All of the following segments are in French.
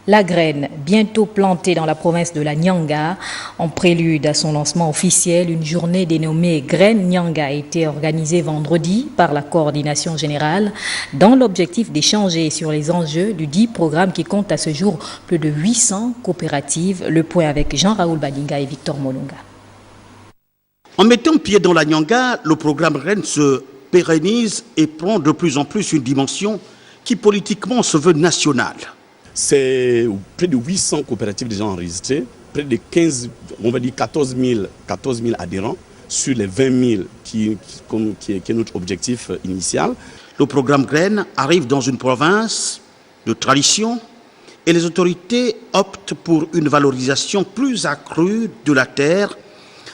La graine, bientôt plantée dans la province de la Nyanga, en prélude à son lancement officiel, une journée dénommée Graine Nyanga a été organisée vendredi par la coordination générale dans l'objectif d'échanger sur les enjeux du dit programme qui compte à ce jour plus de 800 coopératives. Le point avec Jean-Raoul Badinga et Victor Molunga. En mettant pied dans la Nyanga, le programme Graine se pérennise et prend de plus en plus une dimension qui politiquement se veut nationale. C'est près de 800 coopératives déjà enregistrées, près de 14 000 adhérents sur les 20 000 qui est notre objectif initial. Le programme Graines arrive dans une province de tradition et les autorités optent pour une valorisation plus accrue de la terre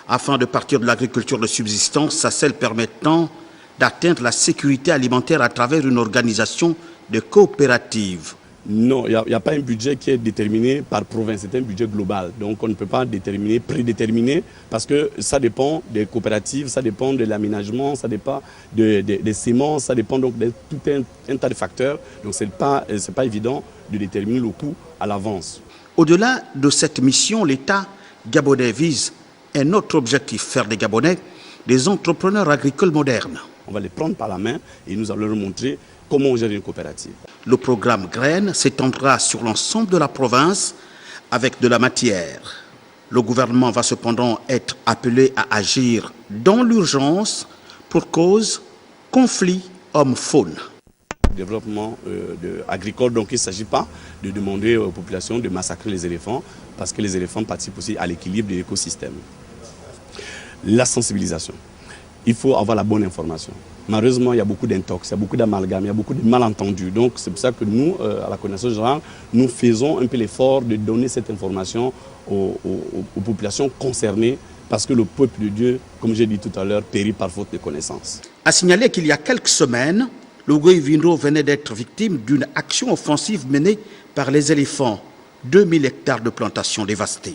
afin de partir de l'agriculture de subsistance à celle permettant d'atteindre la sécurité alimentaire à travers une organisation de coopératives. Non, il n'y a pas un budget qui est déterminé par province, c'est un budget global. Donc on ne peut pas prédéterminer parce que ça dépend des coopératives, ça dépend de l'aménagement, ça dépend des semences, ça dépend donc de tout un tas de facteurs. Donc ce n'est pas évident de déterminer le coût à l'avance. Au-delà de cette mission, l'État gabonais vise un autre objectif, faire des Gabonais des entrepreneurs agricoles modernes. On va les prendre par la main et nous allons leur montrer comment on gère une coopérative. Le programme Graines s'étendra sur l'ensemble de la province avec de la matière. Le gouvernement va cependant être appelé à agir dans l'urgence pour cause conflit homme-faune. Développement agricole, donc il ne s'agit pas de demander aux populations de massacrer les éléphants parce que les éléphants participent aussi à l'équilibre de l'écosystème. La sensibilisation. Il faut avoir la bonne information. Malheureusement, il y a beaucoup d'intox, il y a beaucoup d'amalgames, il y a beaucoup de malentendus. Donc c'est pour ça que nous, à la connaissance générale, nous faisons un peu l'effort de donner cette information aux populations concernées parce que le peuple de Dieu, comme j'ai dit tout à l'heure, périt par faute de connaissances. À signaler qu'il y a quelques semaines, le Goïvindo venait d'être victime d'une action offensive menée par les éléphants. 2000 hectares de plantations dévastées.